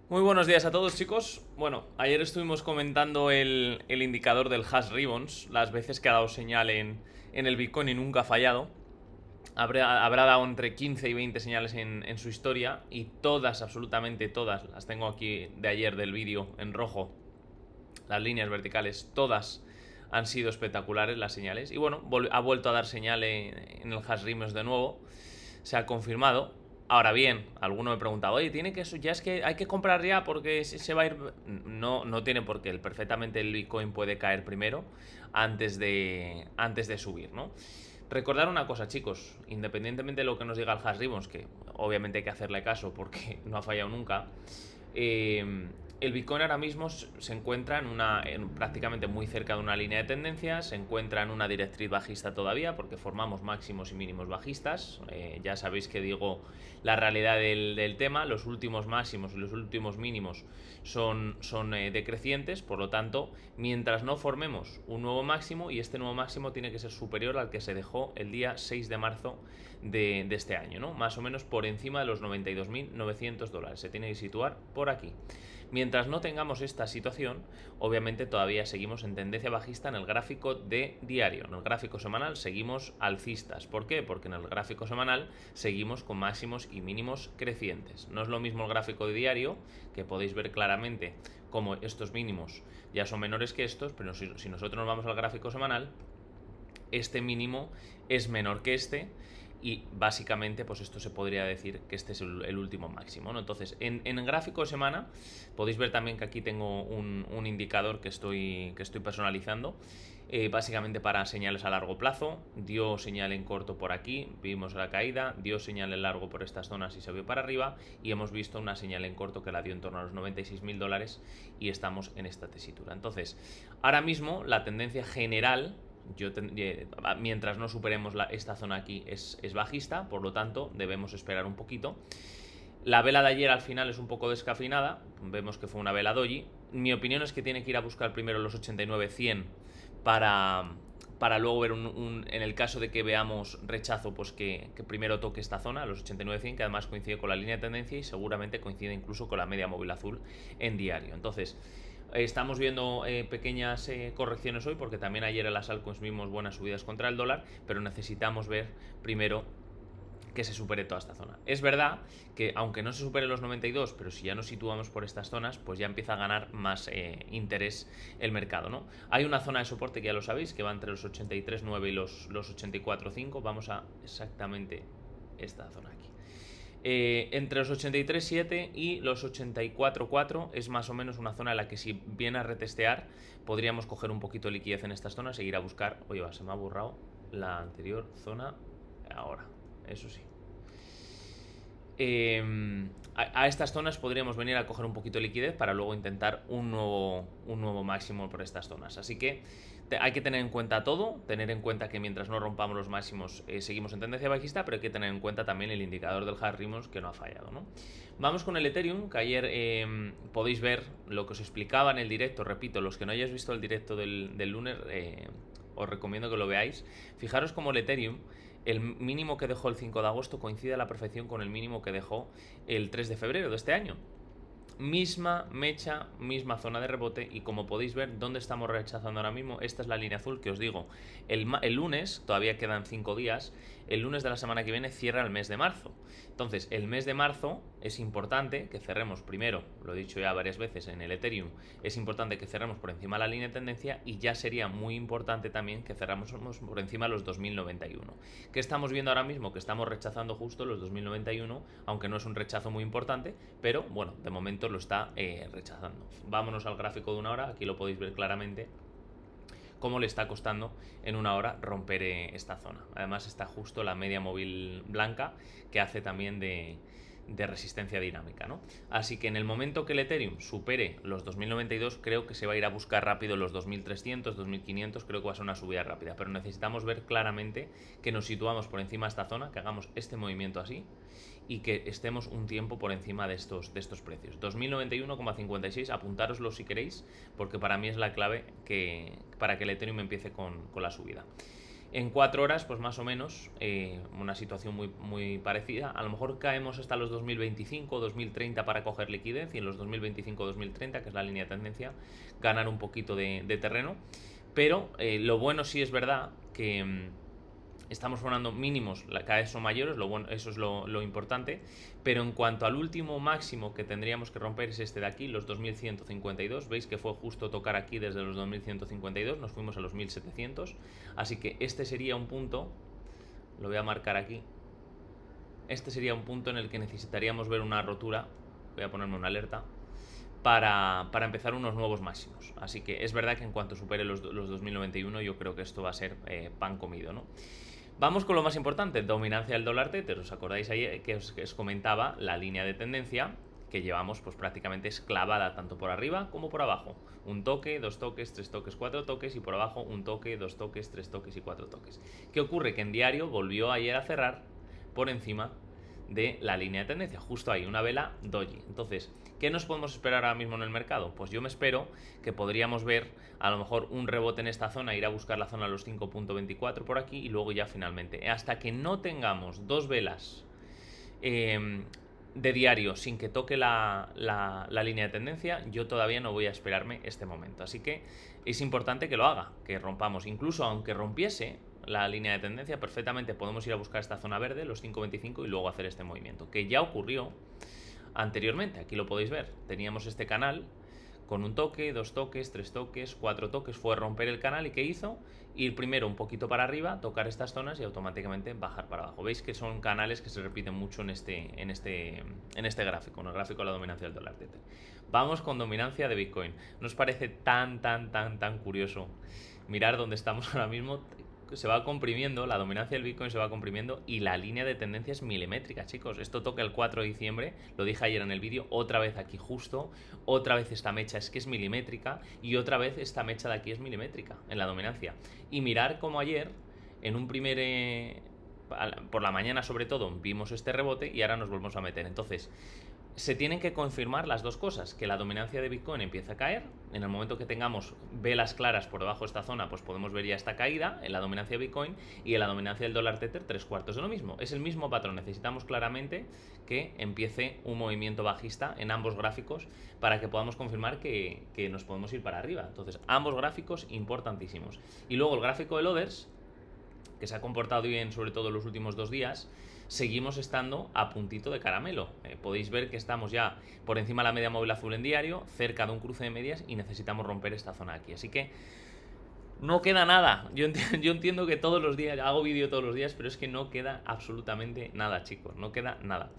Muy buenos días a todos, chicos. Bueno, ayer estuvimos comentando el indicador del hash ribbons, las veces que ha dado señal en el Bitcoin y nunca ha fallado. Habrá dado entre 15 y 20 señales en su historia, y todas, absolutamente todas, las tengo aquí de ayer del vídeo en rojo, las líneas verticales, todas han sido espectaculares las señales. Y bueno, ha vuelto a dar señal en el hash ribbons de nuevo, se ha confirmado. Ahora bien, alguno me pregunta, oye, tiene que ya es que hay que comprar ya porque se va a ir. No tiene por qué. Perfectamente el Bitcoin puede caer primero antes de subir, ¿no? Recordar una cosa, chicos, independientemente de lo que nos diga el hash ribbons, que obviamente hay que hacerle caso porque no ha fallado nunca. El Bitcoin ahora mismo se encuentra prácticamente muy cerca de una línea de tendencia, se encuentra en una directriz bajista todavía porque formamos máximos y mínimos bajistas. Ya sabéis que digo la realidad del tema, los últimos máximos y los últimos mínimos son decrecientes, por lo tanto, mientras no formemos un nuevo máximo, y este nuevo máximo tiene que ser superior al que se dejó el día 6 de marzo de este año, ¿no? Más o menos por encima de los $92.900, se tiene que situar por aquí. Mientras no tengamos esta situación, obviamente todavía seguimos en tendencia bajista en el gráfico de diario. En el gráfico semanal seguimos alcistas. ¿Por qué? Porque en el gráfico semanal seguimos con máximos y mínimos crecientes. No es lo mismo el gráfico de diario, que podéis ver claramente como estos mínimos ya son menores que estos, pero si nosotros nos vamos al gráfico semanal, este mínimo es menor que este. Y básicamente, pues esto se podría decir que este es el último máximo, ¿no? Entonces, en el gráfico de semana, podéis ver también que aquí tengo un indicador que estoy personalizando, básicamente para señales a largo plazo. Dio señal en corto por aquí, vimos la caída, dio señal en largo por estas zonas y se vio para arriba, y hemos visto una señal en corto que la dio en torno a los $96.000 y estamos en esta tesitura. Entonces, ahora mismo la tendencia general, mientras no superemos esta zona aquí, es bajista, por lo tanto debemos esperar un poquito. La vela de ayer al final es un poco descafeinada, vemos que fue una vela doji. Mi opinión es que tiene que ir a buscar primero los 89-100 para luego ver en el caso de que veamos rechazo, pues que primero toque esta zona, los 89-100, que además coincide con la línea de tendencia y seguramente coincide incluso con la media móvil azul en diario. Entonces, estamos viendo pequeñas correcciones hoy, porque también ayer en las altcoins vimos buenas subidas contra el dólar, pero necesitamos ver primero que se supere toda esta zona. Es verdad que aunque no se supere los 92, pero si ya nos situamos por estas zonas, pues ya empieza a ganar más interés el mercado, ¿no? Hay una zona de soporte que ya lo sabéis, que va entre los 83.9 y los 84.5. Vamos a exactamente esta zona aquí. Entre los 83.7 y los 84.4 es más o menos una zona en la que, si viene a retestear, podríamos coger un poquito de liquidez en estas zonas e ir a buscar. Oye, se me ha borrado la anterior zona ahora, eso sí. A estas zonas podríamos venir a coger un poquito de liquidez para luego intentar un nuevo máximo por estas zonas. Así que hay que tener en cuenta todo, tener en cuenta que mientras no rompamos los máximos seguimos en tendencia bajista, pero hay que tener en cuenta también el indicador del hash ribbons, que no ha fallado, ¿no? Vamos con el Ethereum, que ayer podéis ver lo que os explicaba en el directo. Repito, los que no hayáis visto el directo del lunes, os recomiendo que lo veáis. Fijaros cómo el Ethereum, el mínimo que dejó el 5 de agosto coincide a la perfección con el mínimo que dejó el 3 de febrero de este año. Misma mecha, misma zona de rebote, y como podéis ver, ¿dónde estamos rechazando ahora mismo? Esta es la línea azul que os digo. El lunes, todavía quedan 5 días, el lunes de la semana que viene cierra el mes de marzo. Entonces, el mes de marzo es importante que cerremos primero, lo he dicho ya varias veces en el Ethereum, es importante que cerremos por encima de la línea de tendencia, y ya sería muy importante también que cerramos por encima de los 2091. ¿Qué estamos viendo ahora mismo? Que estamos rechazando justo los 2091, aunque no es un rechazo muy importante, pero bueno, de momento lo está rechazando. Vámonos al gráfico de una hora, aquí lo podéis ver claramente cómo le está costando en una hora romper esta zona. Además está justo la media móvil blanca, que hace también de resistencia dinámica, ¿no? Así que en el momento que el Ethereum supere los 2092, creo que se va a ir a buscar rápido los 2300, 2500, creo que va a ser una subida rápida, pero necesitamos ver claramente que nos situamos por encima de esta zona, que hagamos este movimiento así y que estemos un tiempo por encima de estos precios. 2091,56, apuntároslo si queréis, porque para mí es la clave para que el Ethereum empiece con la subida. En 4 horas, pues más o menos, una situación muy parecida. A lo mejor caemos hasta los 2025, 2030 para coger liquidez, y en los 2025-2030, que es la línea de tendencia, ganar un poquito de terreno. Pero lo bueno sí es verdad que estamos formando mínimos, cada vez son mayores, eso es lo importante. Pero en cuanto al último máximo que tendríamos que romper es este de aquí, los 2152. Veis que fue justo tocar aquí desde los 2152, nos fuimos a los 1700. Así que este sería un punto, lo voy a marcar aquí. Este sería un punto en el que necesitaríamos ver una rotura. Voy a ponerme una alerta para empezar unos nuevos máximos. Así que es verdad que en cuanto supere los 2091, yo creo que esto va a ser pan comido, ¿no? Vamos con lo más importante, dominancia del dólar tether. ¿Os acordáis ahí que os comentaba la línea de tendencia que llevamos pues prácticamente esclavada tanto por arriba como por abajo? Un toque, 2 toques, 3 toques, 4 toques, y por abajo un toque, 2 toques, 3 toques y 4 toques. ¿Qué ocurre? Que en diario volvió ayer a cerrar por encima de la línea de tendencia, justo ahí, una vela doji. Entonces, ¿qué nos podemos esperar ahora mismo en el mercado? Pues yo me espero que podríamos ver a lo mejor un rebote en esta zona, ir a buscar la zona de los 5.24 por aquí, y luego ya finalmente, hasta que no tengamos 2 velas de diario sin que toque la línea de tendencia, yo todavía no voy a esperarme este momento. Así que es importante que lo haga, que rompamos. Incluso aunque rompiese la línea de tendencia, perfectamente podemos ir a buscar esta zona verde, los 5.25, y luego hacer este movimiento, que ya ocurrió anteriormente. Aquí lo podéis ver, teníamos este canal con un toque, 2 toques, 3 toques, 4 toques, fue romper el canal. ¿Y qué hizo? Ir primero un poquito para arriba, tocar estas zonas y automáticamente bajar para abajo. Veis que son canales que se repiten mucho en este gráfico, en el gráfico de la dominancia del dólar tether. Vamos con dominancia de Bitcoin. ¿Nos parece tan curioso mirar dónde estamos ahora mismo? Se va comprimiendo, la dominancia del Bitcoin se va comprimiendo, y la línea de tendencia es milimétrica, chicos. Esto toca el 4 de diciembre, lo dije ayer en el vídeo, otra vez aquí justo, otra vez esta mecha es que es milimétrica, y otra vez esta mecha de aquí es milimétrica en la dominancia. Y mirar como ayer, en un primer... por la mañana sobre todo, vimos este rebote y ahora nos volvemos a meter. Entonces, se tienen que confirmar las dos cosas, que la dominancia de Bitcoin empieza a caer. En el momento que tengamos velas claras por debajo de esta zona, pues podemos ver ya esta caída en la dominancia de Bitcoin, y en la dominancia del dólar tether 3/4 de lo mismo. Es el mismo patrón, necesitamos claramente que empiece un movimiento bajista en ambos gráficos para que podamos confirmar que nos podemos ir para arriba. Entonces, ambos gráficos importantísimos. Y luego el gráfico del Others, que se ha comportado bien sobre todo en los últimos 2 días, seguimos estando a puntito de caramelo. Podéis ver que estamos ya por encima de la media móvil azul en diario, cerca de un cruce de medias, y necesitamos romper esta zona aquí. Así que no queda nada. Yo entiendo que todos los días, hago vídeo todos los días, pero es que no queda absolutamente nada, chicos. No queda nada.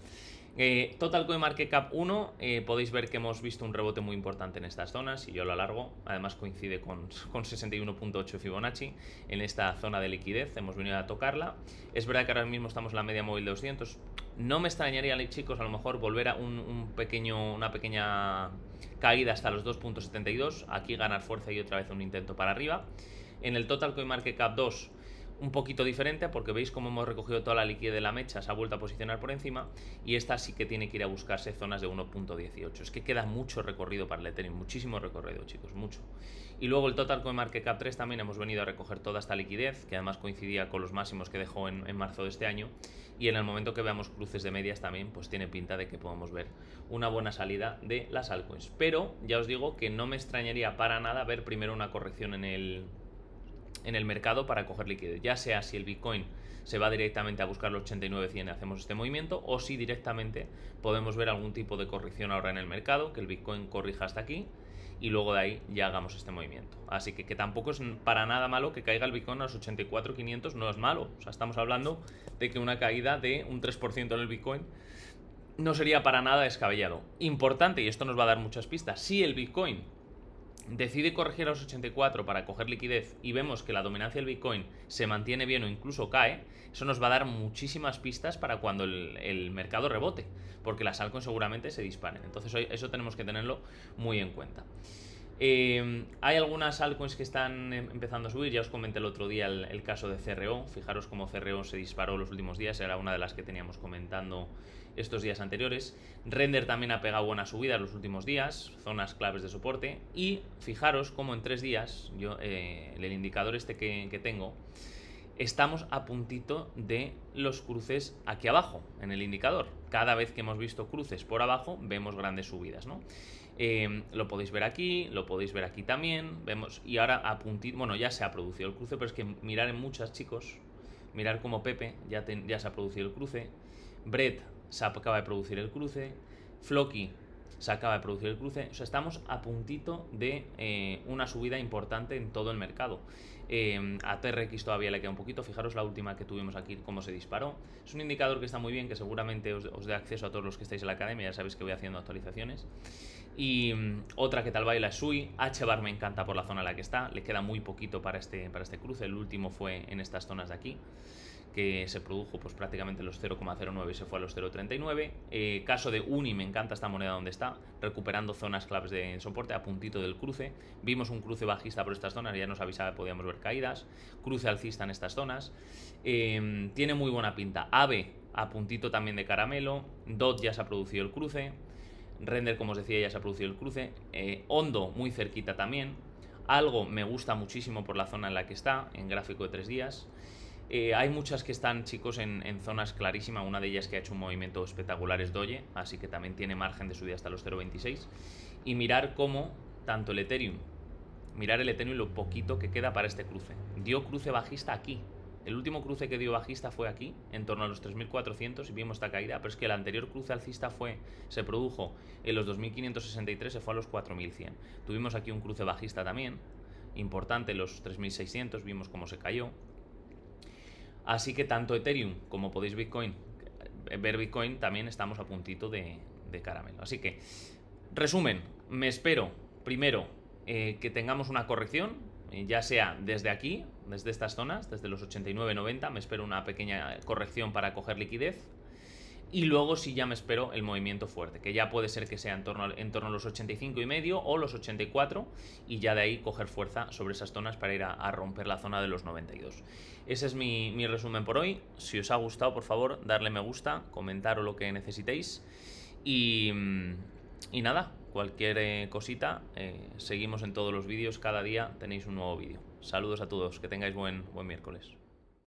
Total Coin Market Cap 1, podéis ver que hemos visto un rebote muy importante en estas zonas, y yo lo alargo, además coincide con 61.8 Fibonacci en esta zona de liquidez, hemos venido a tocarla. Es verdad que ahora mismo estamos en la media móvil de 200, no me extrañaría, chicos, a lo mejor volver a una pequeña caída hasta los 2.72, aquí ganar fuerza y otra vez un intento para arriba. En el Total Coin Market Cap 2, un poquito diferente, porque veis cómo hemos recogido toda la liquidez de la mecha, se ha vuelto a posicionar por encima, y esta sí que tiene que ir a buscarse zonas de 1.18. Es que queda mucho recorrido para el Ethereum, muchísimo recorrido, chicos, mucho. Y luego el Total Coin Market Cap 3 también hemos venido a recoger toda esta liquidez, que además coincidía con los máximos que dejó en marzo de este año, y en el momento que veamos cruces de medias también, pues tiene pinta de que podemos ver una buena salida de las altcoins. Pero ya os digo que no me extrañaría para nada ver primero una corrección en el mercado para coger liquidez, ya sea si el Bitcoin se va directamente a buscar los 89.100 y hacemos este movimiento, o si directamente podemos ver algún tipo de corrección ahora en el mercado, que el Bitcoin corrija hasta aquí y luego de ahí ya hagamos este movimiento. Así que tampoco es para nada malo que caiga el Bitcoin a los 84.500, no es malo. O sea, estamos hablando de que una caída de un 3% en el Bitcoin no sería para nada descabellado. Importante, y esto nos va a dar muchas pistas, si el Bitcoin decide corregir a los 84 para coger liquidez y vemos que la dominancia del Bitcoin se mantiene bien o incluso cae, eso nos va a dar muchísimas pistas para cuando el mercado rebote, porque las altcoins seguramente se disparen. Entonces eso tenemos que tenerlo muy en cuenta. Hay algunas altcoins que están empezando a subir. Ya os comenté el otro día el caso de CRO. Fijaros cómo CRO se disparó los últimos días, era una de las que teníamos comentando estos días anteriores. Render también ha pegado buena subida en los últimos días, zonas claves de soporte. Y fijaros cómo en 3 días, el indicador este que tengo, estamos a puntito de los cruces aquí abajo, en el indicador. Cada vez que hemos visto cruces por abajo, vemos grandes subidas, ¿no? Lo podéis ver aquí, lo podéis ver aquí también. Vemos, y ahora a puntito, bueno, ya se ha producido el cruce, pero es que mirar en muchas, chicos. Mirar como Pepe, ya se ha producido el cruce. Brett se acaba de producir el cruce. Floki se acaba de producir el cruce. O sea, estamos a puntito de una subida importante en todo el mercado. A TRX todavía le queda un poquito. Fijaros la última que tuvimos aquí, cómo se disparó. Es un indicador que está muy bien, que seguramente os dé acceso a todos los que estáis en la academia. Ya sabéis que voy haciendo actualizaciones. Y otra que tal baila es Sui. H-Bar me encanta por la zona en la que está. Le queda muy poquito para este cruce. El último fue en estas zonas de aquí, que se produjo pues prácticamente los 0,09 y se fue a los 0,39. Caso de Uni, me encanta esta moneda donde está, recuperando zonas claves de soporte a puntito del cruce. Vimos un cruce bajista por estas zonas, ya nos avisaba que podíamos ver caídas. Cruce alcista en estas zonas. Tiene muy buena pinta. AVE a puntito también de caramelo. DOT ya se ha producido el cruce. Render, como os decía, ya se ha producido el cruce. Hondo muy cerquita también. Algo me gusta muchísimo por la zona en la que está, en gráfico de 3 días. Hay muchas que están, chicos, en zonas clarísimas. Una de ellas que ha hecho un movimiento espectacular es Doge, así que también tiene margen de subida hasta los 0,26. Y mirar cómo tanto el Ethereum, mirar el Ethereum lo poquito que queda para este cruce. Dio cruce bajista aquí. El último cruce que dio bajista fue aquí, en torno a los 3.400, y vimos esta caída, pero es que el anterior cruce alcista se produjo en los 2.563, se fue a los 4.100. Tuvimos aquí un cruce bajista también, importante, en los 3.600, vimos cómo se cayó. Así que tanto Ethereum como podéis ver Bitcoin, también estamos a puntito de caramelo. Así que, resumen, me espero, primero, que tengamos una corrección, ya sea desde aquí, desde estas zonas, desde los 89-90, me espero una pequeña corrección para coger liquidez. Y luego sí ya me espero el movimiento fuerte, que ya puede ser que sea en torno a los 85,5 o los 84, y ya de ahí coger fuerza sobre esas zonas para ir a romper la zona de los 92. Ese es mi resumen por hoy. Si os ha gustado, por favor, darle me gusta, comentaros lo que necesitéis. Y nada, cualquier cosita, seguimos en todos los vídeos, cada día tenéis un nuevo vídeo. Saludos a todos, que tengáis buen miércoles.